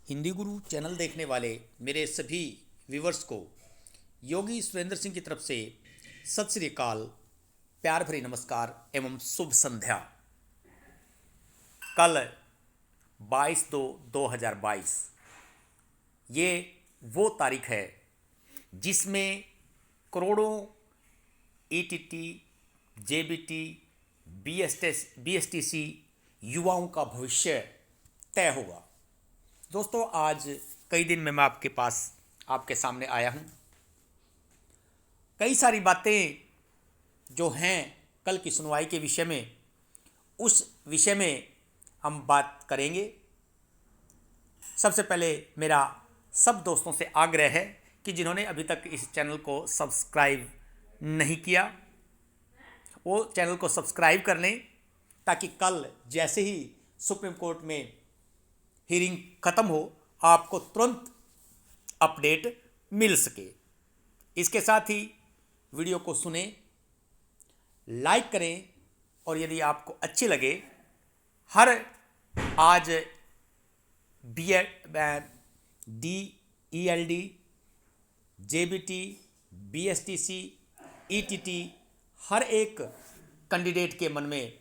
हिंदी गुरु channel देखने वाले मेरे सभी व्यूवर्स को योगी सुरेंद्र सिंह की तरफ से सत श्री अकाल, प्यार भरी नमस्कार एवं शुभ संध्या। कल 22/2/2022 ये वो तारीख है जिसमें करोड़ों ईटीटी, जेबीटी, बीएसटीसी युवाओं का भविष्य तय होगा। दोस्तों, आज कई दिन में मैं आपके सामने आया हूँ। कई सारी बातें जो हैं कल की सुनवाई के विषय में, उस विषय में हम बात करेंगे। सबसे पहले मेरा सब दोस्तों से आग्रह है कि जिन्होंने अभी तक इस चैनल को सब्सक्राइब नहीं किया, वो चैनल को सब्सक्राइब कर लें ताकि कल जैसे ही सुप्रीम कोर्ट में हियरिंग ख़त्म हो आपको तुरंत अपडेट मिल सके। इसके साथ ही वीडियो को सुने, लाइक करें और यदि आपको अच्छी लगे हर आज DELD, JBT, BSTC, ETT हर एक कैंडिडेट के मन में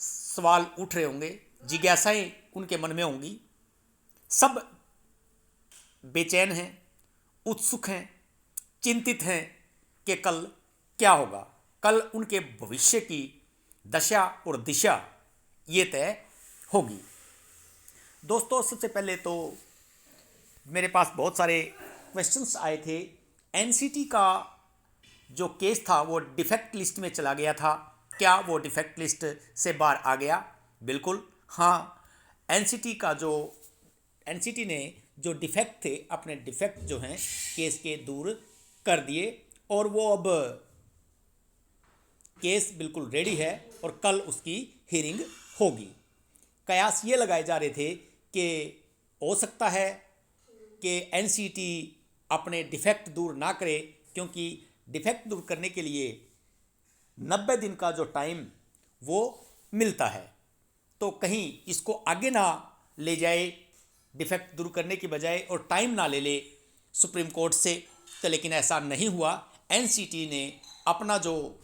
सवाल उठ रहे होंगे, जिज्ञासाएं उनके मन में होंगी। सब बेचैन हैं, उत्सुक हैं, चिंतित हैं कि कल क्या होगा। कल उनके भविष्य की दशा और दिशा ये तय होगी। दोस्तों, सबसे पहले तो मेरे पास बहुत सारे क्वेश्चंस आए थे। एनसीटी का जो केस था वो डिफेक्ट लिस्ट में चला गया था। क्या वो डिफेक्ट लिस्ट से बाहर आ गया? बिल्कुल हाँ। एनसीटी ने जो डिफेक्ट थे, अपने डिफेक्ट जो हैं केस के दूर कर दिए और वो अब केस बिल्कुल रेडी है और कल उसकी हियरिंग होगी। कयास ये लगाए जा रहे थे कि हो सकता है कि एनसीटी अपने डिफेक्ट दूर ना करे, क्योंकि डिफेक्ट दूर करने के लिए 90 दिन का जो टाइम वो मिलता है, तो कहीं इसको आगे ना ले जाए डिफेक्ट दूर करने की बजाय और टाइम ना ले ले सुप्रीम कोर्ट से। तो लेकिन ऐसा नहीं हुआ। एनसीटी ने अपना जो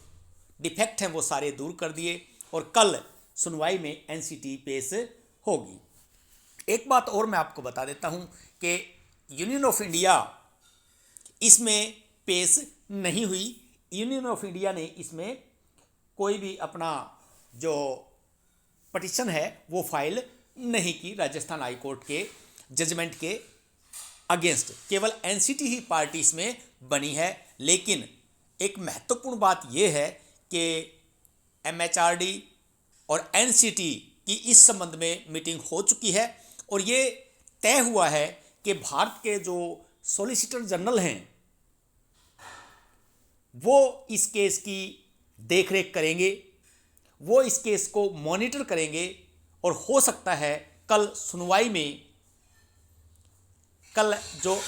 डिफेक्ट हैं वो सारे दूर कर दिए और कल सुनवाई में एनसीटी पेश होगी। एक बात और मैं आपको बता देता हूं कि यूनियन ऑफ इंडिया इसमें पेश नहीं हुई। यूनियन ऑफ इंडिया ने इसमें कोई भी अपना जो पटिशन है वो फाइल नहीं की राजस्थान हाई कोर्ट के जजमेंट के अगेंस्ट। केवल एनसीटी ही पार्टी इसमें बनी है। लेकिन एक महत्वपूर्ण बात यह है कि एमएचआरडी और एनसीटी की इस संबंध में मीटिंग हो चुकी है और ये तय हुआ है कि भारत के जो सॉलिसिटर जनरल हैं वो इस केस की देखरेख करेंगे, वो इस केस को मॉनिटर करेंगे और हो सकता है कल सुनवाई में, कल जो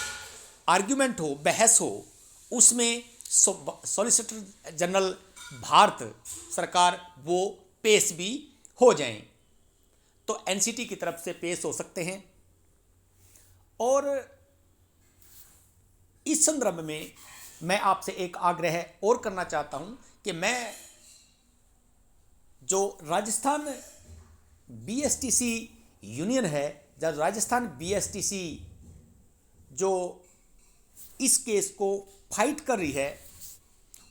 आर्ग्यूमेंट हो, बहस हो, उसमें सॉलिसिटर जनरल भारत सरकार वो पेश भी हो जाएं, तो एनसीटी की तरफ से पेश हो सकते हैं। और इस संदर्भ में मैं आपसे एक आग्रह और करना चाहता हूं कि मैं जो राजस्थान बीएसटीसी यूनियन है, जब राजस्थान बीएसटीसी जो इस केस को फाइट कर रही है,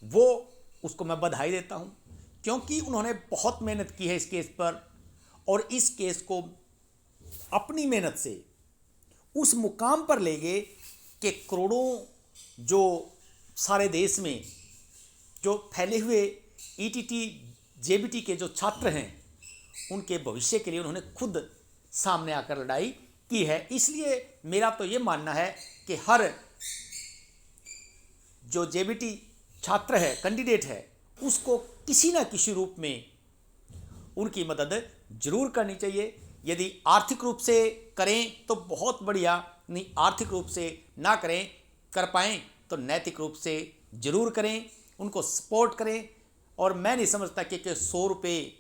वो उसको मैं बधाई देता हूं, क्योंकि उन्होंने बहुत मेहनत की है इस केस पर और इस केस को अपनी मेहनत से उस मुकाम पर ले गए कि करोड़ों जो सारे देश में जो फैले हुए ईटीटी, जेबीटी के जो छात्र हैं उनके भविष्य के लिए उन्होंने खुद सामने आकर लड़ाई की है। इसलिए मेरा तो ये मानना है कि हर जो जेबीटी छात्र है, कैंडिडेट है, उसको किसी ना किसी रूप में उनकी मदद जरूर करनी चाहिए। यदि आर्थिक रूप से करें तो बहुत बढ़िया, नहीं आर्थिक रूप से ना करें, कर पाएँ तो नैतिक रूप से जरूर करें, उनको सपोर्ट करें। और मैं नहीं समझता कि 100 रुपये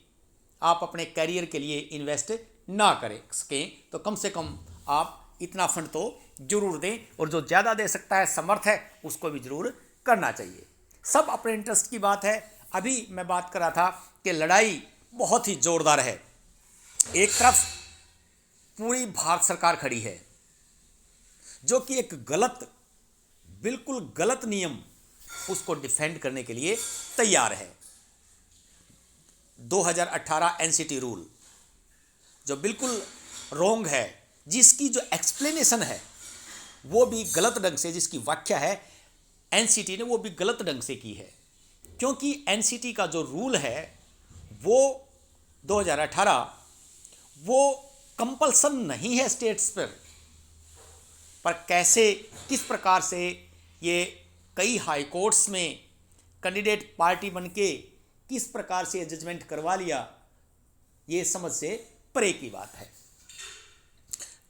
आप अपने करियर के लिए इन्वेस्ट ना करें सकें, तो कम से कम आप इतना फंड तो जरूर दें, और जो ज़्यादा दे सकता है, समर्थ है, उसको भी जरूर करना चाहिए। सब अपने इंटरेस्ट की बात है। अभी मैं बात कर रहा था कि लड़ाई बहुत ही ज़ोरदार है। एक तरफ पूरी भारत सरकार खड़ी है जो कि एक गलत, बिल्कुल गलत नियम उसको डिफेंड करने के लिए तैयार है। 2018 एनसीटी रूल जो बिल्कुल रॉन्ग है, जिसकी जो एक्सप्लेनेशन है वो भी गलत ढंग से, जिसकी व्याख्या है एनसीटी ने वो भी गलत ढंग से की है। क्योंकि एनसीटी का जो रूल है वो 2018 वो कंपल्सन नहीं है स्टेट्स पर कैसे, किस प्रकार से ये कई हाई कोर्ट्स में कैंडिडेट पार्टी बन के किस प्रकार से जजमेंट करवा लिया, ये समझ से परे की बात है।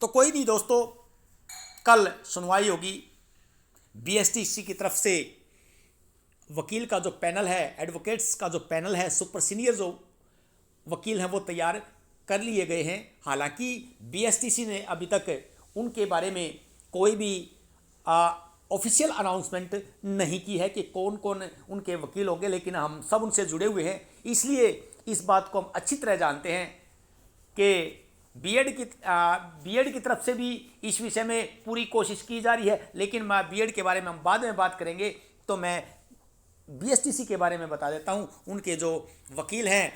तो कोई नहीं दोस्तों, कल सुनवाई होगी। बीएसटीसी की तरफ से वकील का जो पैनल है, एडवोकेट्स का जो पैनल है, सुपर सीनियर जो वकील हैं वो तैयार कर लिए गए हैं। हालांकि बीएसटीसी ने अभी तक उनके बारे में कोई भी ऑफिशियल अनाउंसमेंट नहीं की है कि कौन कौन उनके वकील होंगे, लेकिन हम सब उनसे जुड़े हुए हैं, इसलिए इस बात को हम अच्छी तरह जानते हैं कि बीएड की तरफ से भी इस विषय में पूरी कोशिश की जा रही है। लेकिन मैं बीएड के बारे में हम बाद में बात करेंगे, तो मैं बीएसटीसी के बारे में बता देता हूँ। उनके जो वकील हैं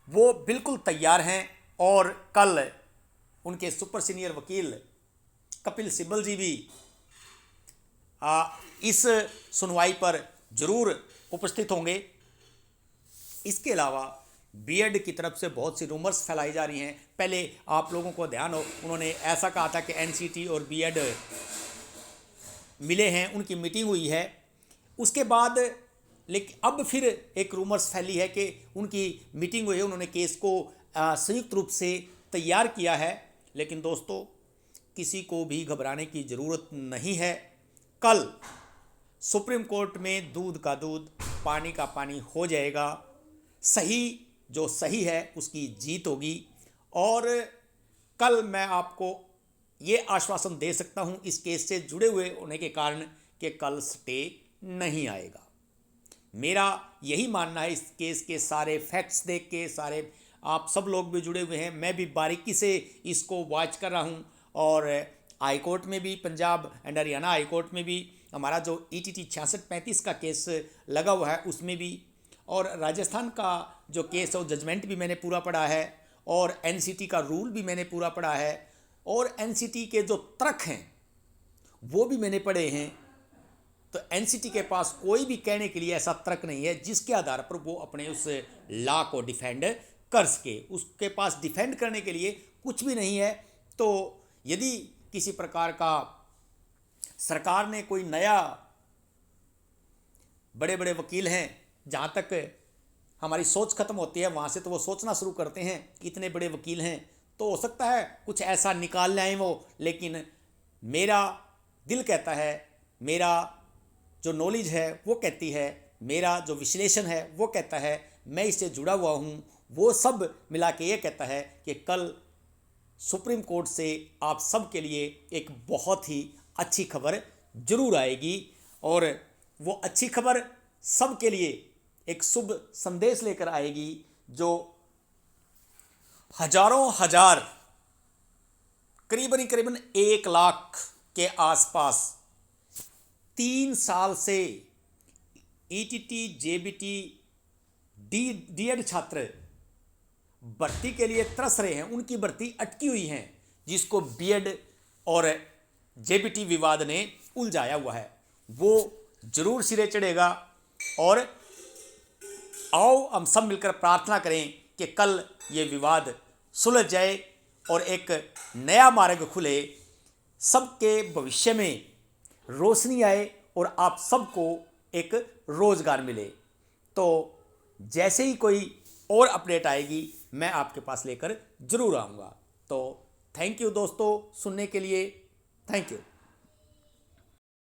वो बिल्कुल तैयार हैं, और कल उनके सुपर सीनियर वकील कपिल सिब्बल जी भी इस सुनवाई पर जरूर उपस्थित होंगे। इसके अलावा बीएड की तरफ से बहुत सी रूमर्स फैलाई जा रही हैं। पहले आप लोगों को ध्यान हो, उन्होंने ऐसा कहा था कि एनसीटी और बीएड मिले हैं, उनकी मीटिंग हुई है। उसके बाद लेकिन अब फिर एक रूमर्स फैली है कि उनकी मीटिंग हुई है, उन्होंने केस को संयुक्त रूप से तैयार किया है। लेकिन दोस्तों, किसी को भी घबराने की ज़रूरत नहीं है। कल सुप्रीम कोर्ट में दूध का दूध, पानी का पानी हो जाएगा। सही जो सही है उसकी जीत होगी। और कल मैं आपको ये आश्वासन दे सकता हूँ इस केस से जुड़े हुए होने के कारण कि कल स्टे नहीं आएगा। मेरा यही मानना है। इस केस के सारे फैक्ट्स देख के, सारे आप सब लोग भी जुड़े हुए हैं, मैं भी बारीकी से इसको वॉच कर रहा हूँ। और हाई कोर्ट में भी, Punjab and Haryana high court में भी हमारा जो ETT 6635 का केस लगा हुआ है उसमें भी, और राजस्थान का जो केस है वो जजमेंट भी मैंने पूरा पढ़ा है, और एनसीटी का रूल भी मैंने पूरा पढ़ा है, और एनसीटी के जो तर्क हैं वो भी मैंने पढ़े हैं। तो एनसीटी के पास कोई भी कहने के लिए ऐसा तर्क नहीं है जिसके आधार पर वो अपने उस लॉ को डिफेंड कर सके। उसके पास डिफेंड करने के लिए कुछ भी नहीं है। तो यदि किसी प्रकार का सरकार ने कोई नया, बड़े बड़े वकील हैं, जहाँ तक हमारी सोच खत्म होती है वहाँ से तो वो सोचना शुरू करते हैं कि इतने बड़े वकील हैं, तो हो सकता है कुछ ऐसा निकाल लाएं वो। लेकिन मेरा दिल कहता है, मेरा जो नॉलेज है वो कहती है, मेरा जो विश्लेषण है वो कहता है, मैं इससे जुड़ा हुआ हूँ, वो सब मिला के ये कहता है कि कल सुप्रीम कोर्ट से आप सब के लिए एक बहुत ही अच्छी खबर जरूर आएगी। और वो अच्छी खबर सब के लिए एक शुभ संदेश लेकर आएगी, जो हजारों हजार, करीबन 1 लाख के आसपास 3 साल से ETT, JBT, DED छात्र भर्ती के लिए तरस रहे हैं, उनकी भर्ती अटकी हुई है, जिसको बीएड और JBT विवाद ने उलझाया हुआ है, वो जरूर सिरे चढ़ेगा। और आओ हम सब मिलकर प्रार्थना करें कि कल ये विवाद सुलझ जाए और एक नया मार्ग खुले, सबके भविष्य में रोशनी आए और आप सबको एक रोजगार मिले। तो जैसे ही कोई और अपडेट आएगी मैं आपके पास लेकर जरूर आऊँगा। तो थैंक यू दोस्तों सुनने के लिए, थैंक यू।